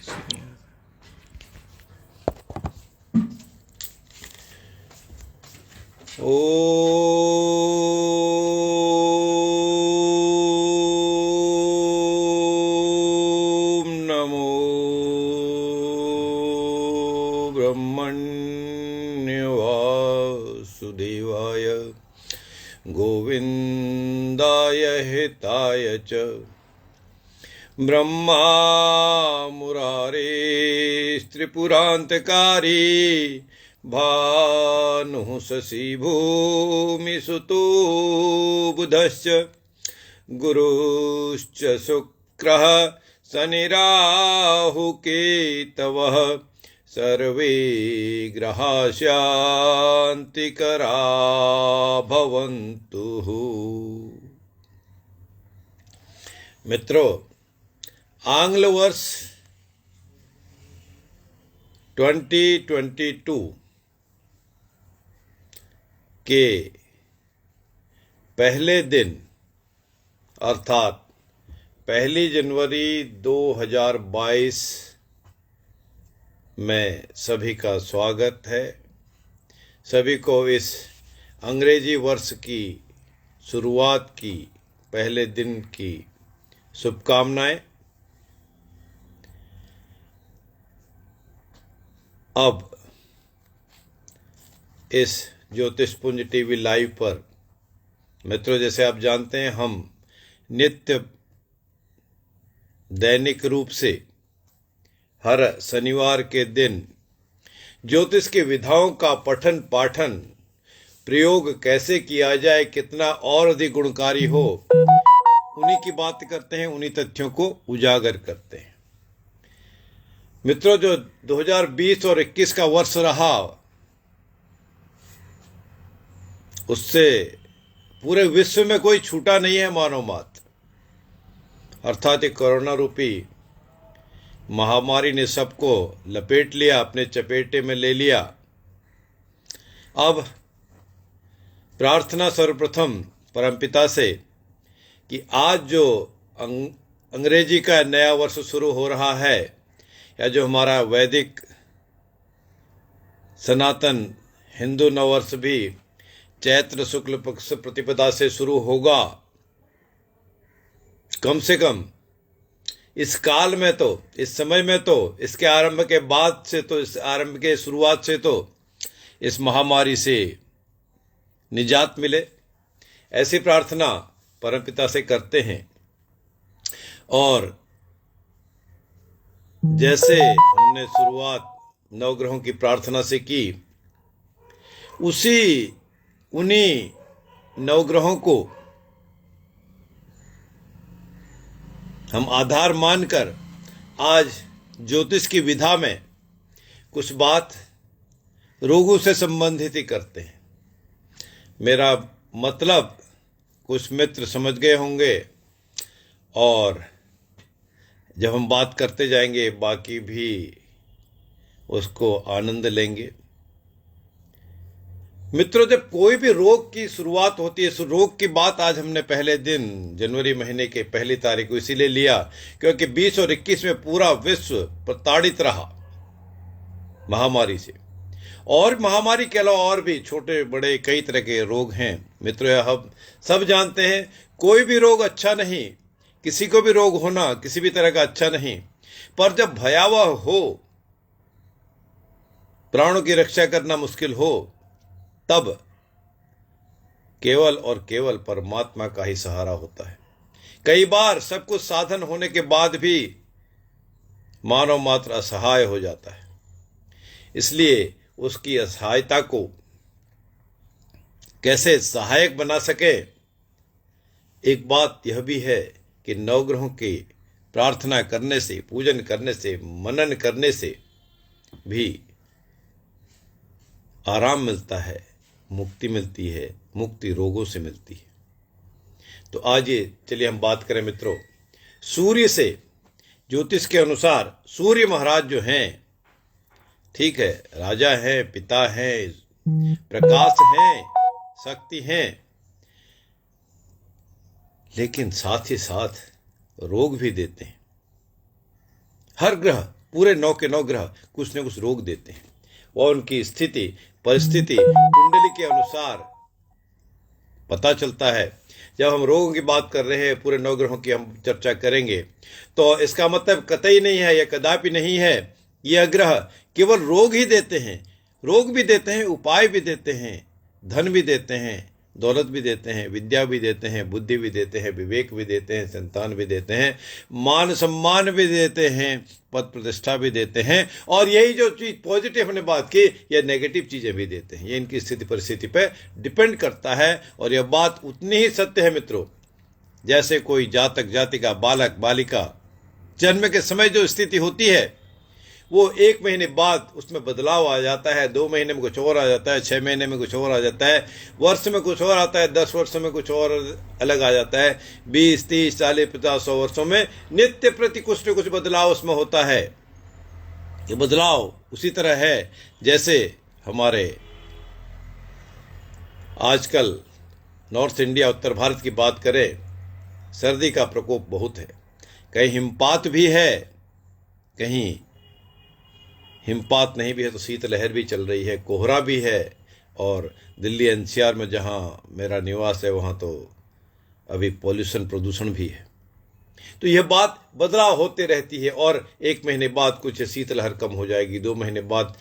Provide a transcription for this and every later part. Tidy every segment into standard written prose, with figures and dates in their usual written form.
ओम नमो ब्रह्मण्य वासुदेवाय गोविंदाय हिताय च ब्रह्मा मुरारे त्रिपुरांतकारी भानुः शशि भूमिसुतो बुधश्च गुरुश्च शुक्रः शनिराहुकेतवः सर्वे ग्रहा शान्तिकरा भवन्तु। मित्रों, आंग्ल वर्ष 2022 के पहले दिन अर्थात 1 जनवरी 2022 में सभी का स्वागत है। सभी को इस अंग्रेजी वर्ष की शुरुआत की पहले दिन की शुभकामनाएं। अब इस ज्योतिषपुंज टीवी लाइव पर मित्रों, जैसे आप जानते हैं, हम नित्य दैनिक रूप से हर शनिवार के दिन ज्योतिष की विधाओं का पठन पाठन प्रयोग कैसे किया जाए, कितना और अधिक गुणकारी हो, उन्हीं की बात करते हैं, उन्हीं तथ्यों को उजागर करते हैं। मित्रों, जो 2020 और 21 का वर्ष रहा, उससे पूरे विश्व में कोई छूटा नहीं है मानव मात्र। अर्थात एक कोरोना रूपी महामारी ने सबको लपेट लिया, अपने चपेटे में ले लिया। अब प्रार्थना सर्वप्रथम परमपिता से कि आज जो अंग्रेजी का नया वर्ष शुरू हो रहा है, या जो हमारा वैदिक सनातन हिंदू नववर्ष भी चैत्र शुक्ल पक्ष प्रतिपदा से शुरू होगा, कम से कम इस काल में तो, इस समय में तो, इसके आरंभ के बाद से तो, इस आरंभ के शुरुआत से तो इस महामारी से निजात मिले, ऐसी प्रार्थना परमपिता से करते हैं। और जैसे हमने शुरुआत नवग्रहों की प्रार्थना से की, उन्हीं नवग्रहों को हम आधार मानकर आज ज्योतिष की विधा में कुछ बात रोगों से संबंधित ही करते हैं। मेरा मतलब कुछ मित्र समझ गए होंगे, और जब हम बात करते जाएंगे बाकी भी उसको आनंद लेंगे। मित्रों, जब कोई भी रोग की शुरुआत होती है, रोग की बात आज हमने पहले दिन जनवरी महीने के पहली तारीख को इसीलिए लिया क्योंकि 20 और 21 में पूरा विश्व प्रताड़ित रहा महामारी से। और महामारी के अलावा और भी छोटे बड़े कई तरह के रोग हैं। मित्रों, हम सब जानते हैं कोई भी रोग अच्छा नहीं, किसी को भी रोग होना किसी भी तरह का अच्छा नहीं, पर जब भयावह हो, प्राणों की रक्षा करना मुश्किल हो, तब केवल और केवल परमात्मा का ही सहारा होता है। कई बार सब कुछ साधन होने के बाद भी मानव मात्र असहाय हो जाता है। इसलिए उसकी असहायता को कैसे सहायक बना सके, एक बात यह भी है कि नवग्रहों की प्रार्थना करने से, पूजन करने से, मनन करने से भी आराम मिलता है, मुक्ति मिलती है, मुक्ति रोगों से मिलती है। तो आज ये चलिए हम बात करें मित्रों सूर्य से। ज्योतिष के अनुसार सूर्य महाराज जो हैं, ठीक है, राजा हैं, पिता हैं, प्रकाश हैं, शक्ति हैं, लेकिन साथ ही साथ रोग भी देते हैं। हर ग्रह पूरे 9 के 9 ग्रह कुछ न कुछ रोग देते हैं और उनकी स्थिति परिस्थिति कुंडली के अनुसार पता चलता है। जब हम रोगों की बात कर रहे हैं, पूरे 9 ग्रहों की हम चर्चा करेंगे, तो इसका मतलब कतई नहीं है या कदापि नहीं है यह ग्रह केवल रोग ही देते हैं। रोग भी देते हैं, उपाय भी देते हैं, धन भी देते हैं, दौलत भी देते हैं, विद्या भी देते हैं, बुद्धि भी देते हैं, विवेक भी देते हैं, संतान भी देते हैं, मान सम्मान भी देते हैं, पद प्रतिष्ठा भी देते हैं, और यही जो चीज पॉजिटिव हमने बात की, यह नेगेटिव चीजें भी देते हैं। ये इनकी स्थिति परिस्थिति पे डिपेंड करता है। और यह बात उतनी ही सत्य है मित्रों, जैसे कोई जातक जातिका बालक बालिका जन्म के समय जो स्थिति होती है, वो 1 महीने बाद उसमें बदलाव आ जाता है, 2 महीने में कुछ और आ जाता है, 6 महीने में कुछ और आ जाता है, वर्ष में कुछ और आता है, 10 वर्ष में कुछ और अलग आ जाता है, 20 30 40 50 100 वर्षों में नित्य प्रति कुछ न कुछ बदलाव उसमें होता है। ये बदलाव उसी तरह है जैसे हमारे आजकल नॉर्थ इंडिया उत्तर भारत की बात करें, सर्दी का प्रकोप बहुत है, कहीं हिमपात भी है, कहीं हिमपात नहीं भी है तो शीतलहर भी चल रही है, कोहरा भी है। और दिल्ली एनसीआर में जहाँ मेरा निवास है वहाँ तो अभी पॉल्यूशन प्रदूषण भी है। तो यह बात बदलाव होते रहती है, और 1 महीने बाद कुछ शीतलहर कम हो जाएगी, 2 महीने बाद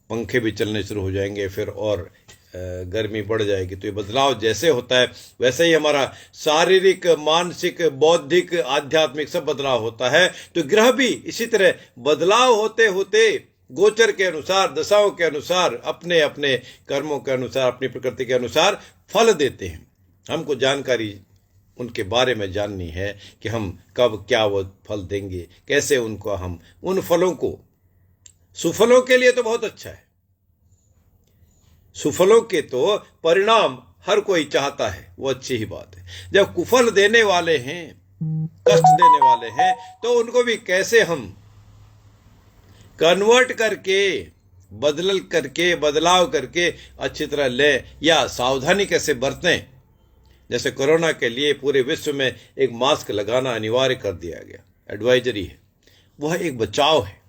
पंखे भी चलने शुरू हो जाएंगे, फिर और गर्मी बढ़ जाएगी। तो ये बदलाव जैसे होता है वैसे ही हमारा शारीरिक मानसिक बौद्धिक आध्यात्मिक सब बदलाव होता है। तो ग्रह भी इसी तरह बदलाव होते होते गोचर के अनुसार, दशाओं के अनुसार, अपने अपने कर्मों के अनुसार, अपनी प्रकृति के अनुसार फल देते हैं। हमको जानकारी उनके बारे में जाननी है कि हम कब क्या वो फल देंगे, कैसे उनको हम उन फलों को, सुफलों के लिए तो बहुत अच्छा है, सुफलों के तो परिणाम हर कोई चाहता है, वो अच्छी ही बात है। जब कुफल देने वाले हैं, कष्ट देने वाले हैं, तो उनको भी कैसे हम कन्वर्ट करके, बदलाव करके अच्छी तरह लें, या सावधानी कैसे बरतें। जैसे कोरोना के लिए पूरे विश्व में एक मास्क लगाना अनिवार्य कर दिया गया, एडवाइजरी है, वह एक बचाव है।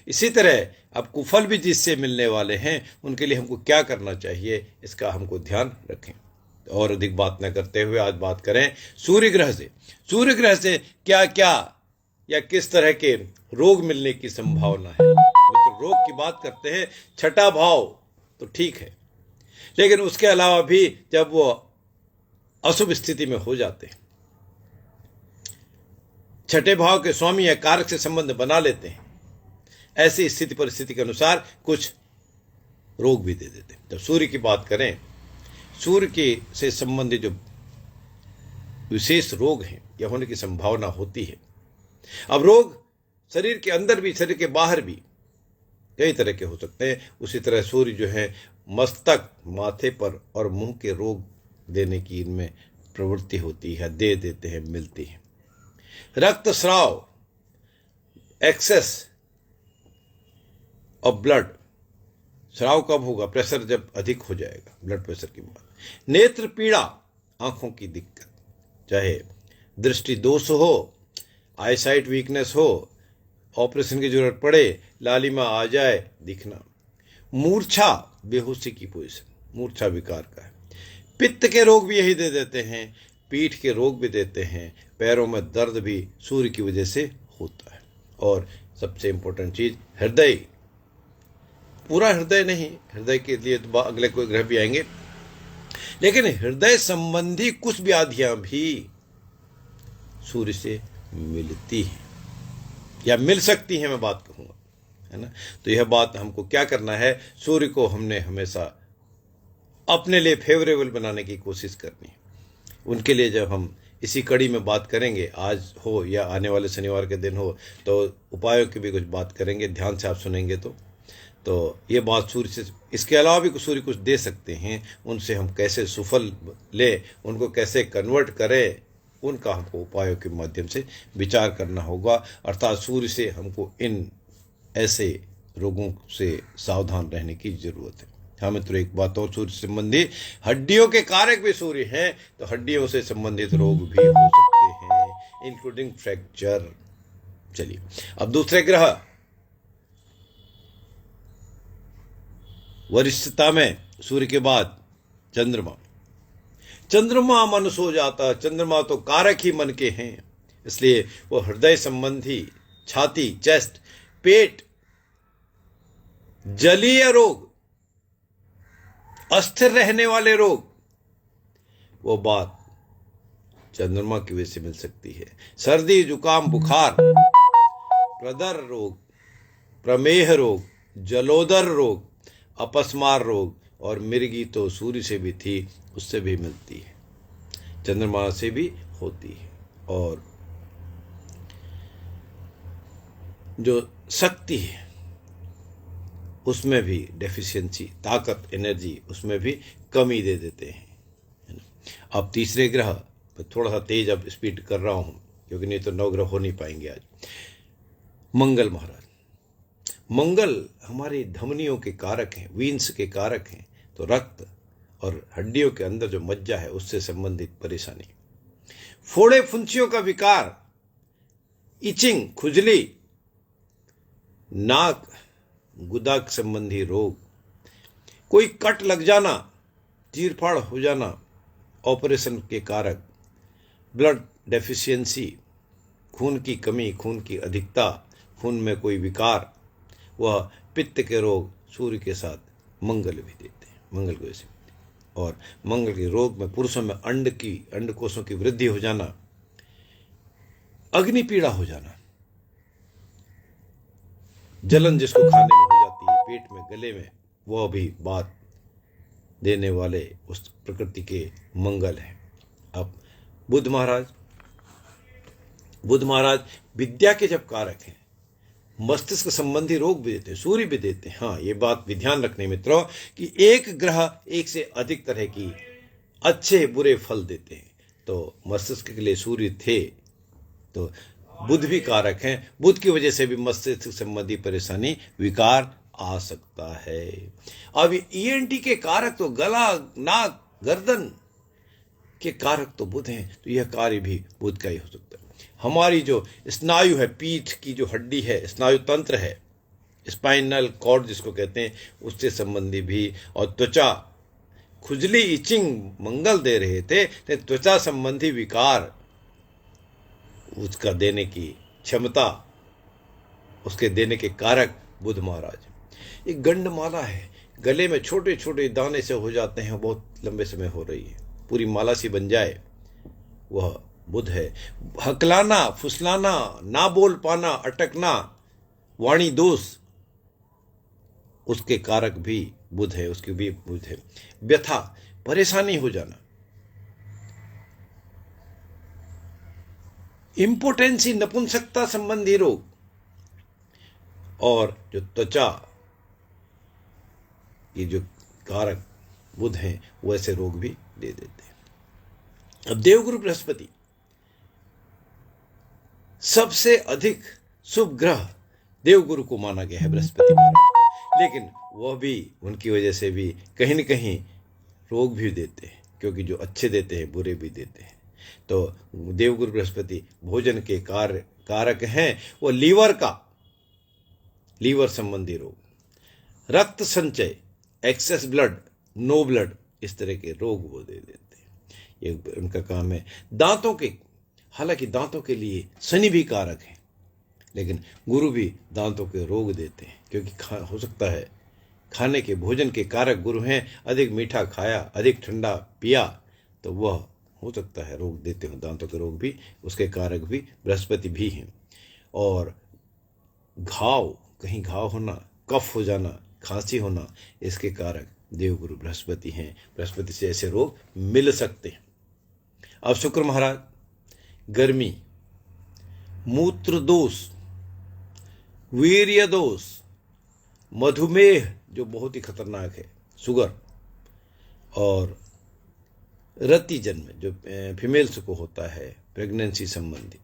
इसी तरह अब कुफल भी जिससे मिलने वाले हैं उनके लिए हमको क्या करना चाहिए, इसका हमको ध्यान रखें। और अधिक बात न करते हुए आज बात करें सूर्य ग्रह से। सूर्य ग्रह से क्या क्या या किस तरह के रोग मिलने की संभावना है। तो रोग की बात करते हैं, 6ठा भाव तो ठीक है, लेकिन उसके अलावा भी जब वो अशुभ स्थिति में हो जाते हैं, 6ठे भाव के स्वामी या कारक से संबंध बना लेते हैं, ऐसी स्थिति परिस्थिति के अनुसार कुछ रोग भी दे देते हैं। जब सूर्य की बात करें, सूर्य के से संबंधित जो विशेष रोग हैं यह होने की संभावना होती है। अब रोग शरीर के अंदर भी, शरीर के बाहर भी कई तरह के हो सकते हैं। उसी तरह सूर्य जो है मस्तक, माथे पर और मुंह के रोग देने की इनमें प्रवृत्ति होती है, दे देते हैं, मिलती है। रक्तस्राव, एक्सेस ऑफ ब्लड, स्राव कब होगा? प्रेशर जब अधिक हो जाएगा, ब्लड प्रेशर की बात। नेत्र पीड़ा, आंखों की दिक्कत, चाहे दृष्टि दोष हो, आईसाइट वीकनेस हो, ऑपरेशन की जरूरत पड़े, लालिमा आ जाए, दिखना। मूर्छा, बेहोशी की पोजीशन, मूर्छा विकार का है। पित्त के रोग भी यही दे देते हैं, पीठ के रोग भी देते हैं, पैरों में दर्द भी सूर्य की वजह से होता है। और सबसे इंपॉर्टेंट चीज हृदय, पूरा हृदय नहीं, हृदय के लिए तो अगले कोई ग्रह भी आएंगे, लेकिन हृदय संबंधी कुछ व्याधियां भी सूर्य से मिलती हैं या मिल सकती हैं, मैं बात कहूंगा, है ना। तो यह बात हमको क्या करना है, सूर्य को हमने हमेशा अपने लिए फेवरेबल बनाने की कोशिश करनी है। उनके लिए जब हम इसी कड़ी में बात करेंगे, आज हो या आने वाले शनिवार के दिन हो, तो उपायों की भी कुछ बात करेंगे, ध्यान से आप सुनेंगे तो ये बात सूर्य से, इसके अलावा भी सूर्य कुछ दे सकते हैं, उनसे हम कैसे सुफल लें, उनको कैसे कन्वर्ट करें, उनका हमको उपायों के माध्यम से विचार करना होगा। अर्थात सूर्य से हमको इन ऐसे रोगों से सावधान रहने की जरूरत है। हाँ मित्रों, एक बात और, सूर्य संबंधी हड्डियों के कारक भी सूर्य हैं, तो हड्डियों से संबंधित रोग भी हो सकते हैं, इंक्लूडिंग फ्रैक्चर। चलिए अब दूसरे ग्रह वरिष्ठता में सूर्य के बाद चंद्रमा। चंद्रमा मन सो जाता, चंद्रमा तो कारक ही मन के हैं, इसलिए वो हृदय संबंधी, छाती, चेस्ट, पेट, जलीय रोग, अस्थिर रहने वाले रोग, वो बात चंद्रमा की वजह से मिल सकती है। सर्दी, जुकाम, बुखार, प्रदर रोग, प्रमेह रोग, जलोदर रोग, अपस्मार रोग और मिर्गी तो सूर्य से भी थी, उससे भी मिलती है, चंद्रमा से भी होती है। और जो शक्ति है उसमें भी डेफिशिएंसी, ताकत, एनर्जी, उसमें भी कमी दे देते हैं, है ना। अब तीसरे ग्रह पर थोड़ा सा तेज अब स्पीड कर रहा हूं, क्योंकि नहीं तो 9 ग्रह हो नहीं पाएंगे आज। मंगल महाराज, मंगल हमारी धमनियों के कारक हैं, वीन्स के कारक हैं, तो रक्त और हड्डियों के अंदर जो मज्जा है उससे संबंधित परेशानी, फोड़े फुंसियों का विकार, इचिंग, खुजली, नाक, गुदा संबंधी रोग, कोई कट लग जाना, चीरफाड़ हो जाना, ऑपरेशन के कारक, ब्लड डेफिशिएंसी, खून की कमी, खून की अधिकता, खून में कोई विकार, वह पित्त के रोग सूर्य के साथ मंगल भी देते हैं, मंगल को ऐसे। और मंगल के रोग में पुरुषों में अंडकोशों की वृद्धि हो जाना, अग्नि पीड़ा हो जाना, जलन जिसको खाने में हो जाती है, पेट में, गले में, वह भी बात देने वाले उस प्रकृति के मंगल हैं। अब बुध महाराज विद्या के जब कारक हैं, मस्तिष्क संबंधी रोग भी देते हैं, सूर्य भी देते हैं। हाँ, ये बात भी ध्यान रखने मित्रों कि एक ग्रह एक से अधिक तरह की अच्छे बुरे फल देते हैं। तो मस्तिष्क के लिए सूर्य थे, तो बुध भी कारक हैं, बुध की वजह से भी मस्तिष्क संबंधी परेशानी, विकार आ सकता है। अब ईएनटी के कारक तो गला, नाक, गर्दन के कारक तो बुध हैं, तो यह कार्य भी बुध का ही हो सकता है। हमारी जो स्नायु है, पीठ की जो हड्डी है, स्नायु तंत्र है, स्पाइनल कॉर्ड जिसको कहते हैं, उससे संबंधी भी, और त्वचा, खुजली, इचिंग मंगल दे रहे थे, तो त्वचा संबंधी विकार, उसका देने की क्षमता, उसके देने के कारक बुध महाराज। एक गंडमाला है, गले में छोटे छोटे दाने से हो जाते हैं, बहुत लंबे समय हो रही है, पूरी माला सी बन जाए, वह बुध है। हकलाना, फुसलाना, ना बोल पाना, अटकना, वाणी दोष, उसके कारक भी बुध है, उसकी भी बुध है। व्यथा, परेशानी हो जाना, इंपोटेंसी, नपुंसकता संबंधी रोग, और जो त्वचा की जो कारक बुध हैं, वैसे रोग भी दे देते हैं। अब देवगुरु बृहस्पति सबसे अधिक शुभ ग्रह देवगुरु को माना गया है, बृहस्पति महाराज को, लेकिन वह भी उनकी वजह से भी कहीं न कहीं रोग भी देते हैं, क्योंकि जो अच्छे देते हैं बुरे भी देते हैं। तो देवगुरु बृहस्पति भोजन के कारक हैं, वो लीवर संबंधी रोग, रक्त संचय, एक्सेस ब्लड, नो ब्लड, इस तरह के रोग वो दे देते हैं, ये उनका काम है। दांतों के, हालांकि दांतों के लिए शनि भी कारक है, लेकिन गुरु भी दांतों के रोग देते हैं, क्योंकि हो सकता है खाने के, भोजन के कारक गुरु हैं, अधिक मीठा खाया, अधिक ठंडा पिया, तो वह हो सकता है रोग देते हो, दांतों के रोग भी, उसके कारक भी बृहस्पति भी हैं। और घाव, कहीं घाव होना, कफ हो जाना, खांसी होना, इसके कारक देवगुरु बृहस्पति हैं, बृहस्पति से ऐसे रोग मिल सकते हैं। अब शुक्र महाराज, गर्मी, मूत्र दोष, वीर्य दोष, मधुमेह जो बहुत ही खतरनाक है, शुगर, और रति जन्म जो फीमेल्स को होता है, प्रेगनेंसी संबंधी,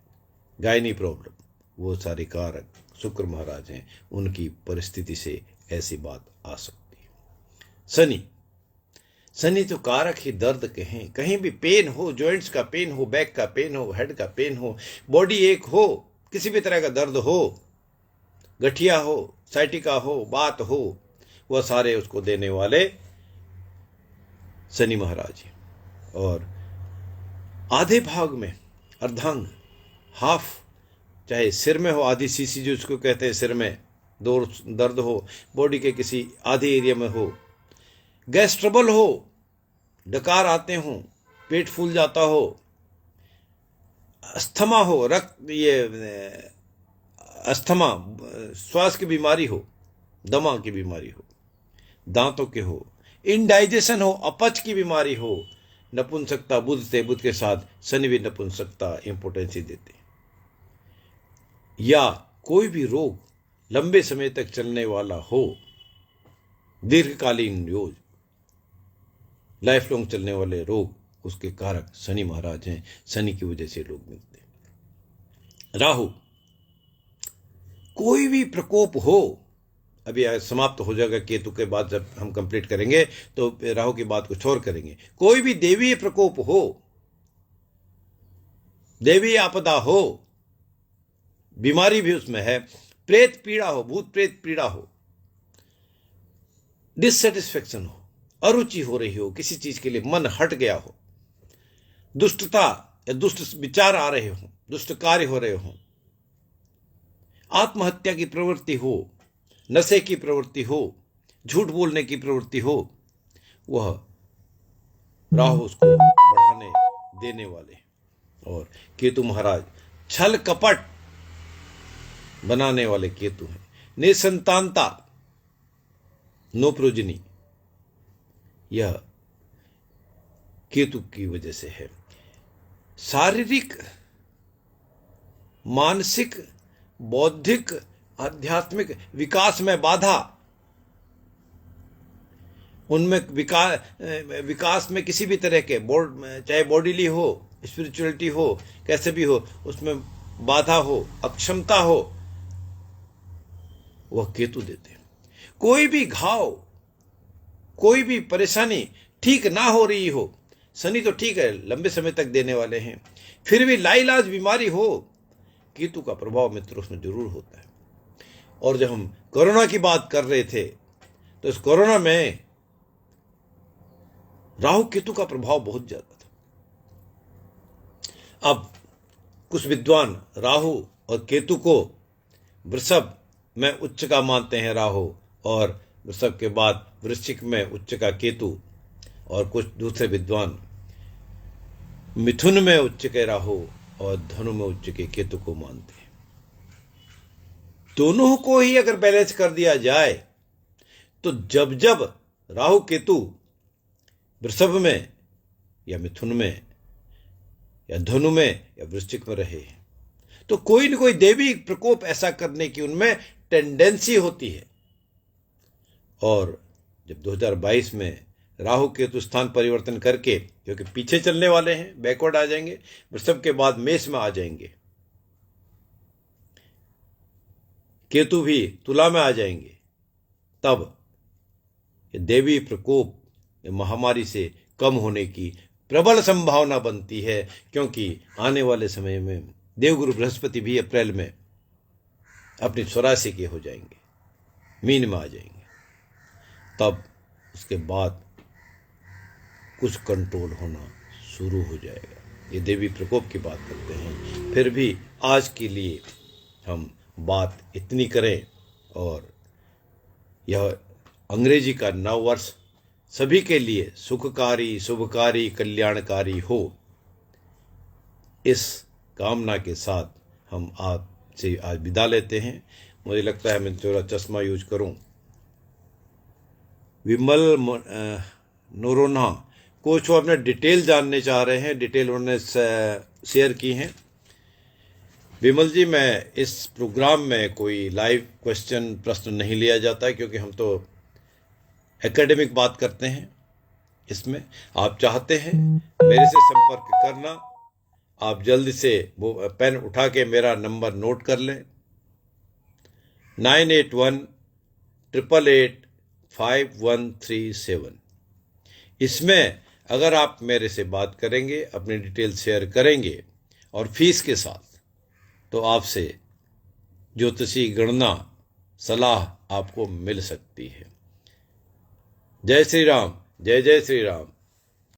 गायनी प्रॉब्लम, वो सारे कारक शुक्र महाराज हैं, उनकी परिस्थिति से ऐसी बात आ सकती है। शनि तो कारक ही दर्द के हैं, कहीं भी पेन हो, जॉइंट्स का पेन हो, बैक का पेन हो, हेड का पेन हो, बॉडी एक हो, किसी भी तरह का दर्द हो, गठिया हो, साइटिका हो, बात हो, वह सारे उसको देने वाले शनि महाराज हैं। और आधे भाग में अर्धांग, हाफ, चाहे सिर में हो, आधी सीसी जो उसको कहते हैं, सिर में दर्द हो, बॉडी के किसी आधे एरिया में हो, गैस ट्रबल हो, डकार आते हों, पेट फूल जाता हो, अस्थमा हो, अस्थमा, श्वास की बीमारी हो, दमा की बीमारी हो, दांतों के हो, इनडाइजेशन हो, अपच की बीमारी हो, नपुंसकता, बुध के साथ शनि भी नपुंसकता, इंपोर्टेंसी देते, या कोई भी रोग लंबे समय तक चलने वाला हो, दीर्घकालीन योग, लाइफ लॉन्ग चलने वाले रोग, उसके कारक शनि महाराज हैं। शनि की वजह से लोग मिलते हैं। राहु, कोई भी प्रकोप हो, अभी समाप्त हो जाएगा केतु के बाद, जब हम कंप्लीट करेंगे तो राहु की बात कुछ और करेंगे। कोई भी देवीय प्रकोप हो, देवीय आपदा हो, बीमारी भी उसमें है, प्रेत पीड़ा हो, भूत प्रेत पीड़ा हो, डिससेटिस्फेक्शन हो, अरुचि हो रही हो, किसी चीज के लिए मन हट गया हो, दुष्टता या दुष्ट विचार आ रहे हो, दुष्ट कार्य हो रहे हो, आत्महत्या की प्रवृत्ति हो, नशे की प्रवृत्ति हो, झूठ बोलने की प्रवृत्ति हो, वह राहु उसको बढ़ाने देने वाले। और केतु महाराज छल कपट बनाने वाले केतु हैं। निसंतानता, नो प्रोजनी, यह केतु की वजह से है। शारीरिक, मानसिक, बौद्धिक, आध्यात्मिक विकास में बाधा, उनमें विकास में किसी भी तरह के, चाहे बॉडीली हो, स्पिरिचुअलिटी हो, कैसे भी हो, उसमें बाधा हो, अक्षमता हो, वह केतु देते हैं। कोई भी घाव, कोई भी परेशानी ठीक ना हो रही हो, शनि तो ठीक है, लंबे समय तक देने वाले हैं, फिर भी लाइलाज बीमारी हो, केतु का प्रभाव मित्रों उसमें जरूर होता है। और जब हम कोरोना की बात कर रहे थे, तो इस कोरोना में राहु केतु का प्रभाव बहुत ज्यादा था। अब कुछ विद्वान राहु और केतु को वृषभ में उच्च का मानते हैं राहु, और वृषभ के बाद वृश्चिक में उच्च का केतु, और कुछ दूसरे विद्वान मिथुन में उच्च के राहु और धनु में उच्च के केतु को मानते हैं। दोनों को ही अगर बैलेंस कर दिया जाए, तो जब जब राहु केतु वृषभ में या मिथुन में या धनु में या वृश्चिक में रहे, तो कोई न कोई देवी प्रकोप ऐसा करने की उनमें टेंडेंसी होती है। और जब 2022 में राहु केतु स्थान परिवर्तन करके, क्योंकि पीछे चलने वाले हैं, बैकवर्ड आ जाएंगे, वृषभ के बाद मेष में आ जाएंगे, केतु भी तुला में आ जाएंगे, तब ये देवी प्रकोप, ये महामारी से कम होने की प्रबल संभावना बनती है। क्योंकि आने वाले समय में देवगुरु बृहस्पति भी अप्रैल में अपनी 84 के हो जाएंगे, मीन में आ जाएंगे, तब उसके बाद कुछ कंट्रोल होना शुरू हो जाएगा। ये देवी प्रकोप की बात करते हैं। फिर भी आज के लिए हम बात इतनी करें, और यह अंग्रेजी का नव वर्ष सभी के लिए सुखकारी, शुभकारी, कल्याणकारी हो, इस कामना के साथ हम आपसे आज विदा लेते हैं। मुझे लगता है मैं थोड़ा चश्मा यूज करूं। विमल नोरोना कुछ वो अपने डिटेल जानने चाह रहे हैं, डिटेल उन्होंने शेयर की हैं। विमल जी, मैं इस प्रोग्राम में कोई लाइव क्वेश्चन प्रश्न नहीं लिया जाता है, क्योंकि हम तो एकेडमिक बात करते हैं। इसमें आप चाहते हैं मेरे से संपर्क करना, आप जल्दी से वो पेन उठा के मेरा नंबर नोट कर लें, 9818885137। इसमें अगर आप मेरे से बात करेंगे, अपनी डिटेल शेयर करेंगे और फीस के साथ, तो आपसे ज्योतिषी गणना सलाह आपको मिल सकती है। जय श्री राम, जय जय श्री राम।